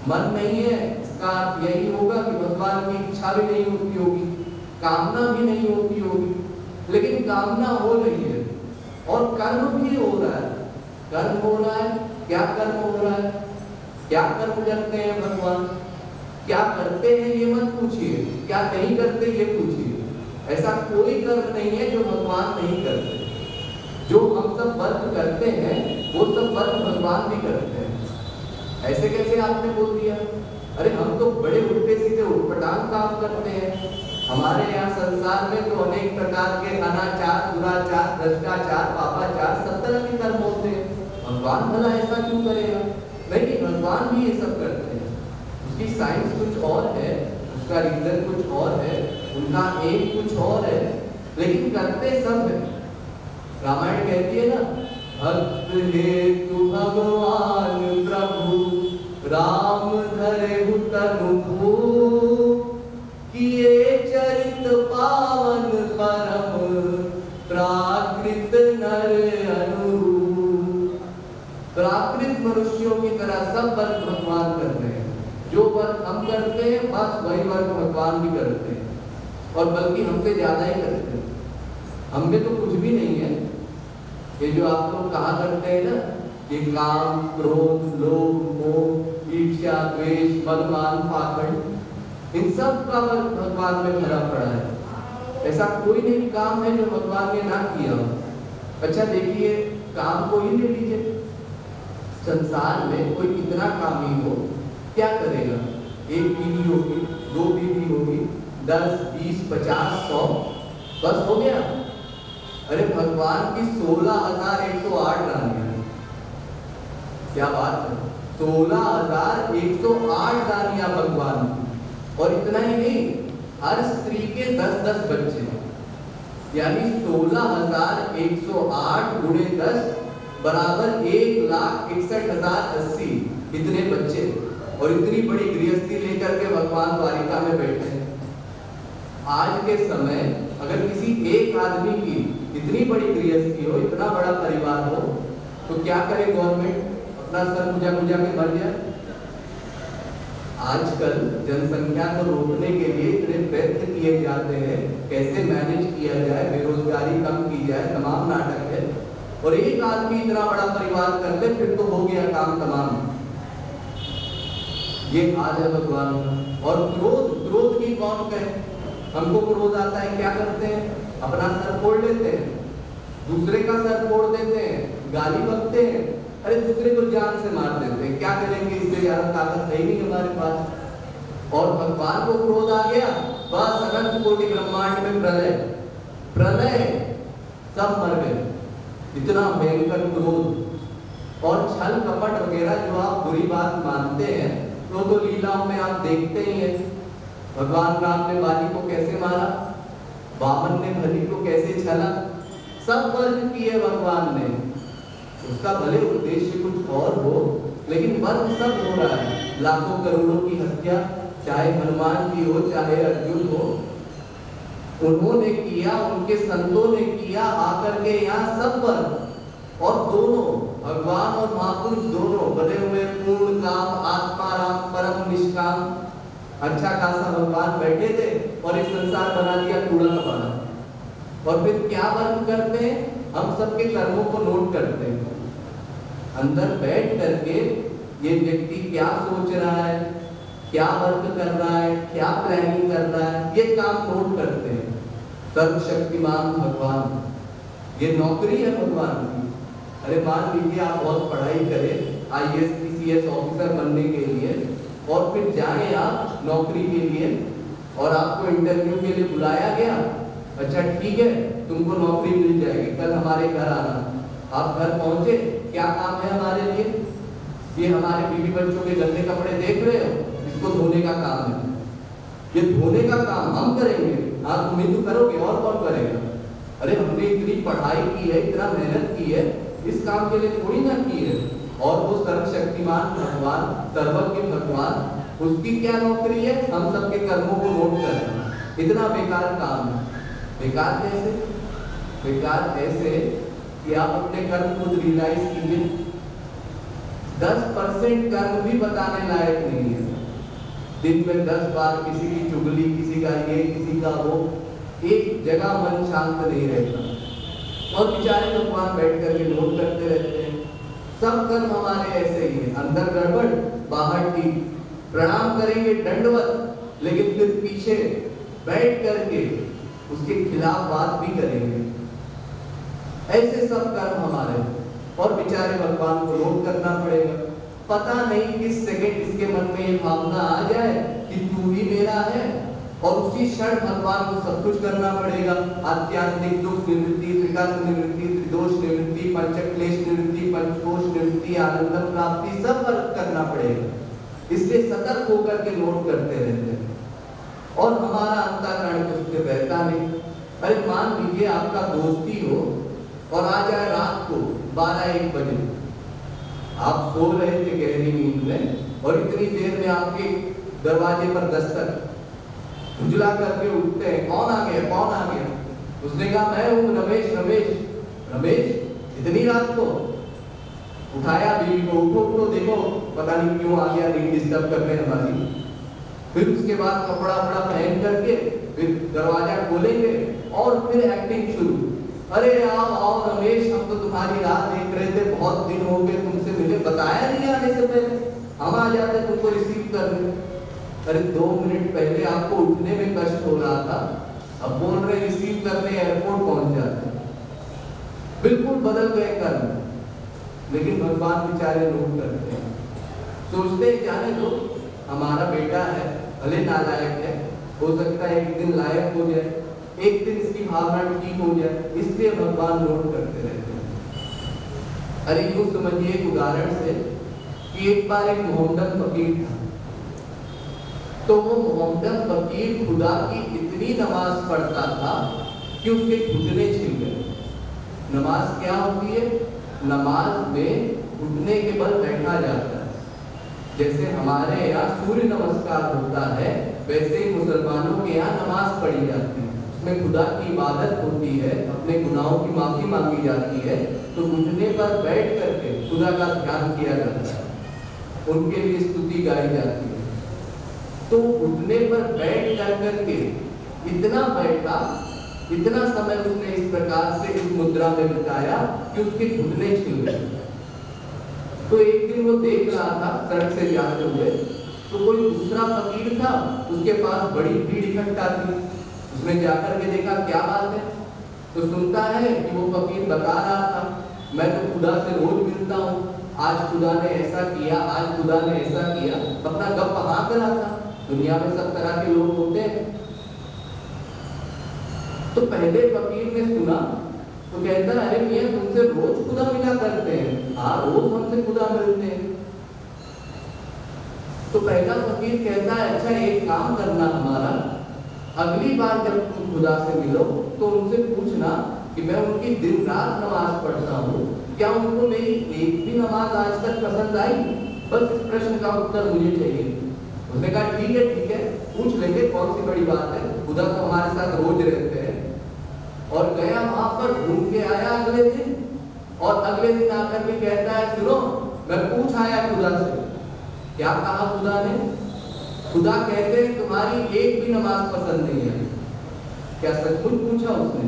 मन नहीं है, इसका अर्थ यही होगा कि भगवान की इच्छा भी नहीं होती होगी, कामना भी नहीं होती होगी। लेकिन कामना हो रही है और कर्म भी हो रहा है। कर्म हो रहा है, क्या कर्म हो रहा है, क्या कर्म करते हैं भगवान, क्या करते हैं ये मत पूछिए, क्या नहीं करते ये पूछिए। ऐसा कोई कर्म नहीं है जो भगवान नहीं करते। जो हम सब वर्क करते हैं वो सब वर्क भगवान भी करते हैं। ऐसे कैसे आपने बोल दिया? अरे हम तो बड़े उल्टे सीधे उटपटांग काम करते हैं। हमारे यहाँ संसार में तो अनेक प्रकार के अनाचार, दुराचार, भ्रष्टाचार, पापाचार सब तरह के कर्म होते हैं। भगवान भला ऐसा क्यों करेगा? नहीं, भगवान भी ये सब करते हैं। उसकी साइंस कुछ और है, उसका रीजन कुछ और है, उनका एम कुछ और है, लेकिन करते सब है। रामायण कहती है ना, भक्त हेतु भगवान प्रभु राम धरे तनु भूप, किए चरित पावन परम प्राकृत नर अनुरूप। प्राकृत मनुष्यों की तरह सब वर्ग भगवान कर रहे हैं। जो वर्ग हम करते हैं बस वही वर्ग भगवान भी करते हैं, और बल्कि हमसे ज्यादा ही करते हैं। हम में तो कुछ भी नहीं है। ये जो आप लोग कहा करते हैं ना, ये काम, क्रोध, लोभ, मोह, ईर्ष्या, द्वेष, बलवान, पाखंड, इन सब का भगवान में भरा पड़ा है। ऐसा कोई नहीं काम है जो भगवान ने ना किया हो। अच्छा देखिए, काम को ही ले लीजिए। संसार में कोई कितना कामी हो, क्या करेगा? एक बीवी होगी, दो बीवी होगी, 10, 20, 50, 100, बस हो गया। अरे भगवान की 16,108 रानियां। क्या बात है, 16,108 रानियां भगवान की। और इतना ही नहीं, हर स्त्री के 10-10 बच्चे, यानी 16,108 गुणे 10 बराबर 1,61,080 इतने बच्चे। और इतनी बड़ी गृहस्थी लेकर के भगवान द्वारिका में बैठे हैं। आज के समय अगर किसी एक आदमी की इतनी बड़ी गृहस्थी हो, इतना बड़ा परिवार हो, तो क्या करे गवर्नमेंट? अपना सर पूजा के मर जाए? आजकल जनसंख्या को रोकने के लिए इतने प्रयत्न किए जाते हैं, कैसे मैनेज किया जाए, बेरोजगारी कम की जाए, तमाम नाटक है। और एक आदमी इतना बड़ा परिवार कर ले, फिर तो हो गया काम तमाम। ये हाल है भगवान का। और क्रोध की कौन कहे? हमको क्रोध आता है, क्या करते हैं? अपना सर फोड़ लेते हैं, दूसरे का सर फोड़ देते हैं, गाली बकते हैं, अरे दूसरे को जान से मार देते हैं। क्या करेंगे? इससे ज्यादा ताकत है ही नहीं हमारे पास। और भगवान को क्रोध आ गया, बस अनंत कोटि ब्रह्मांड में प्रलय, सब मर गए। इतना भयंकर क्रोध और छल कपट वगैरह जो आप बुरी बात मानते हैं, तो लीलाओं में आप देखते ही हैं। भगवान राम ने बाली को कैसे मारा, वामन ने बलि को कैसे छला, सब वर्ग किए भगवान ने। उसका भले उद्देश्य कुछ और हो, लेकिन वर्ग सब हो रहा है। लाखों करोड़ों की हत्या, चाहे हनुमान की हो, चाहे अर्जुन हो, उन्होंने किया, उनके संतों ने किया, आकर के यहाँ सब वर्ग। और दोनों भगवान और महापुरुष दोनों बने हुए पूर्ण काम, आत्माराम, परम निष्काम। अच्छा खासा भगवान बैठे थे और इस संसार बना दिया कूड़ा कबाड़ा। और फिर क्या वर्क करते हैं? हम सबके कर्मों को नोट करते हैं। अंदर बैठ करके ये व्यक्ति क्या सोच रहा है, क्या वर्क कर रहा है, क्या प्लानिंग कर रहा है, ये काम नोट करते हैं। सर्वशक्तिमान भगवान, ये नौकरी है भगवान की। अरे मान लीजिए आप बहुत पढ़ाई करें IAS PCS ऑफिसर बनने के लिए, और फिर जाए आप नौकरी के लिए, और आपको इंटरव्यू के लिए बुलाया गया। अच्छा ठीक है, तुमको नौकरी मिल जाएगी, कल हमारे घर आना। आप घर पहुंचे, क्या काम है हमारे लिए? ये हमारे बीवी बच्चों के गंदे कपड़े देख रहे हो, इसको धोने का काम है। ये धोने का काम हम करेंगे, आप तुम ही तो करोगे, और कौन करेगा? अरे हमने इतनी पढ़ाई की है, इतना मेहनत की है, इस काम के लिए थोड़ी ना की है। और वो सर्वशक्तिमान भगवान, सर्वज्ञ भगवान, उसकी क्या नौकरी है? हम सबके कर्मों को नोट करना। इतना बेकार काम है। बेकार कैसे? बेकार ऐसे कि आप अपने कर्म खुद रियलाइज कीजिए। 10% कर्म भी बताने लायक नहीं है। दिन में 10 बार किसी की चुगली, किसी का ये, किसी का वो, एक जगह मन शांत नहीं रहता। और बेचारे भगवान बैठ करके नोट करते रहते हैं। सब कर्म हमारे ऐसे ही है, अंदर गड़बड़ बाहर ठीक। प्रणाम करेंगे दंडवत, लेकिन फिर पीछे बैठ करके उसके खिलाफ बात भी करेंगे। ऐसे सब कर्म हमारे, और बेचारे भगवान को नोट करना पड़ेगा। पता नहीं किस सेकंड इसके मन में ये भावना आ जाए कि तू ही मेरा है, और उसी क्षण भगवान को सब कुछ करना पड़ेगा। आध्यात्मिक दुख निवृत्ति, त्रिकाल निवृत्ति, त्रिदोष निवृत्ति, पंचक्लेश निवृत्ति, पंचकोश निवृत्ति, आनंद प्राप्ति, सब करना पड़ेगा। इसलिए सतर्क होकर के नोट करते रहते हैं। और हमारा अंतःकरण तो उससे बहता नहीं। अरे मान लीजिए आपका दोस्ती हो और आ जाए रात को 12-1 बजे, आप सो रहे थे गहरी नींद में, और इतनी देर में आपके दरवाजे पर दस्तक, झुंझला करके उठते हैं, कौन आ गया, कौन आ गया? उसने कहा मैं हूँ रमेश। रमेश रमेश इतनी रात को? उठाया बीवी को, उठो उठो, देखो पता नहीं क्यों आ गया नींद डिस्टर्ब करने हमारी। फिर उसके बाद कपड़ा वपड़ा पहन करके फिर दरवाजा खोलेंगे और फिर एक्टिंग शुरू। अरे आओ आओ रमेश, हम तो तुम्हारी राह देख रहे थे, बहुत दिन हो गए तुमसे मिले, बताया नहीं आने से पहले, हम आ जाते तुमको रिसीव करने। अरे 2 मिनट पहले आपको उठने में कष्ट हो रहा था, अब बोल रहे रिसीव करने एयरपोर्ट पहुंच जाते। बिल्कुल बदल गए कर्म। लेकिन भगवान बेचारे नोट करते हैं, सोचते हैं जाने दो, हमारा बेटा है, भले नालायक है, हो सकता है एक दिन लायक हो जाए, एक दिन इसकी भावना ठीक हो जाए, इसलिए भगवान नोट करते रहते हैं। अरे यूं समझिए एक उदाहरण से कि एक बार एक मोहम्मदन फकीर था। तो वो मोहम्मदन फकीर खुदा की इतनी नमाज पढ़ता था कि उसके घुटने छिल गए। नमाज क्या होती है? नमाज में घुटने के बल बैठा जाता है। जैसे हमारे यहाँ सूर्य नमस्कार होता है, वैसे ही मुसलमानों के यहाँ नमाज पढ़ी जाती है। उसमें खुदा की इबादत होती है, अपने गुनाहों की माफी मांगी जाती है। तो घुटने पर बैठ करके खुदा का ध्यान किया जाता है, उनके लिए स्तुति गाई जाती है। तो घुटने पर बैठ कर करके इतना बैठा, इतना समय उसने इस प्रकार से इस मुद्रा में बिताया कि उसके घुटने छिल गए। तो एक दिन वो देख रहा था सड़क से जाते हुए, तो कोई दूसरा फकीर था, उसके पास बड़ी भीड़ इकट्ठा थी। उसने जाकर के देखा क्या बात है, तो सुनता है कि वो फकीर बता रहा था मैं तो खुदा से रोज मिलता हूँ, आज खुदा ने ऐसा किया, आज खुदा ने ऐसा किया, अपना गप हाँक रहा था। दुनिया में सब तरह के लोग होते हैं। तो पहले फकीर ने सुना तो कहता है अरे मियां तुमसे रोज खुदा मिला करते हैं? हाँ रोज हमसे खुदा मिलते हैं। तो पहला फकीर कहता है अच्छा एक काम करना हमारा, अगली बार जब तुम खुदा से मिलो तो उनसे पूछना कि मैं उनकी दिन रात नमाज पढ़ता हूँ, क्या उनको मेरी एक भी नमाज आज तक पसंद आई? बस इस प्रश्न का उत्तर मुझे चाहिए। उसने कहा ठीक है पूछ लेंगे, कौन सी बड़ी बात है, खुदा तो हमारे साथ रोज रहते हैं। और गया वहां पर, घूम के आया अगले दिन, और अगले दिन आकर के कहता है सुनो मैं पूछ आया खुदा से। क्या कहा खुदा ने? खुदा कहते हैं तुम्हारी एक भी नमाज पसंद नहीं है। क्या सचमुच पूछा उसने?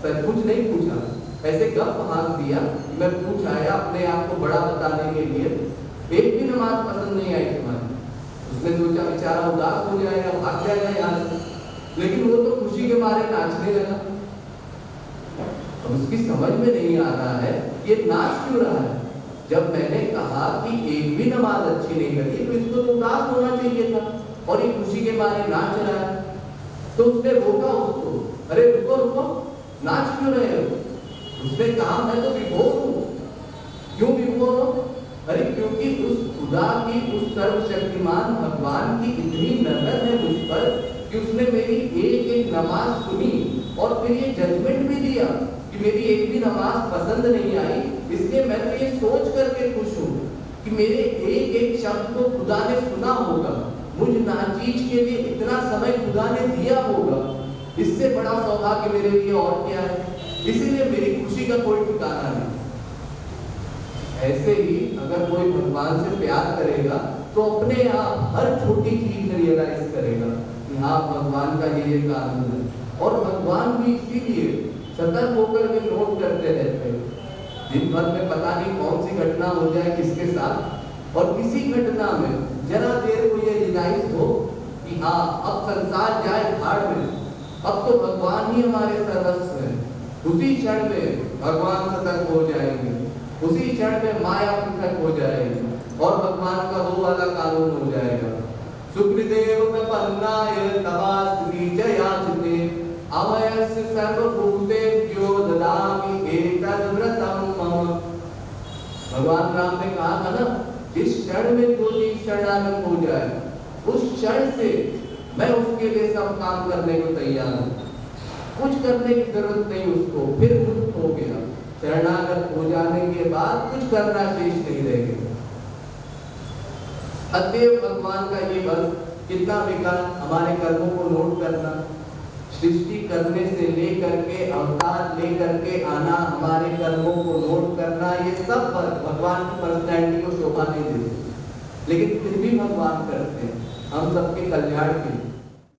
सचमुच नहीं पूछा, ऐसे गप हाँक दिया। मैं पूछ आया अपने आप को बड़ा बताने के लिए, एक भी नमाज पसंद नहीं आई तुम्हारी। उसने सोचा बेचारा उदास हो जाएगा, भाग जाएगा यहाँ से, लेकिन वो तो खुशी के मारे नाचने लगा। अब उसकी समझ में नहीं आ रहा है ये नाच क्यों रहा है। जब मैंने कहा कि एक भी नमाज अच्छी नहीं लगी तो इसको तो उदास होना चाहिए था, और ये खुशी के मारे नाच रहा है। तो उसने रोका उसको, अरे रुको रुको, नाच क्यों रहे हो? उसने कहा मैं तो विभोर हूँ। क्यों विभोर हो? अरे क्योंकि उस खुदा की, उस सर्वशक्तिमान भगवान की इतनी नजर है मुझ पर कि उसने मेरी एक एक नमाज सुनी और फिर ये जजमेंट भी दिया कि मेरी एक भी नमाज पसंद नहीं आई। इसलिए मैं तो ये सोच करके खुश हूँ कि मेरे एक एक शब्द को खुदा ने सुना होगा, मुझ नाचीज के लिए इतना समय खुदा ने दिया होगा। इससे बड़ा सौभाग्य मेरे लिए और क्या है। इसीलिए मेरी खुशी का कोई ठिकाना नहीं। ऐसे ही अगर कोई भगवान से प्यार करेगा तो अपने आप हर छोटी चीज रियलाइज करेगा कि हाँ भगवान का ये कानून है। और भगवान भी इसीलिए सतर्क होकर के नोट करते रहते हैं। दिन भर में पता नहीं कौन सी घटना हो जाए किसके साथ, और किसी घटना में जरा देर को ये रियलाइज हो कि हाँ अब संसार जाए भाड़ में, अब तो भगवान ही हमारे सर्वस्व है। उसी क्षण में भगवान सतर्क हो जाएंगे, उसी क्षण में माया पृथक हो जाएगी और भगवान का वो वाला कानून हो जाएगा। सुखदेव प्रपन्नाय तवास्मि च याचते अवयस्य सर्वभूतेभ्यो ददामि एतद् व्रतम् मम। भगवान राम ने कहा था ना, जिस क्षण में जो चीज शरणागत हो जाए उस क्षण से मैं उसके लिए सब काम करने को तैयार हूँ। कुछ करने की जरूरत नहीं उसको, फिर मुक्त हो गया। शरणागत हो जाने के बाद कुछ करना शेष नहीं रहेगा। अतएव भगवान का ये बस कितना विकास, हमारे कर्मों को नोट करना, सृष्टि करने से लेकर के अवतार लेकर के आना, हमारे कर्मों को नोट करना, ये सब भगवान की पर्सनैलिटी को शोभा नहीं देते, लेकिन फिर भी भगवान करते हैं हम सबके कल्याण के लिए।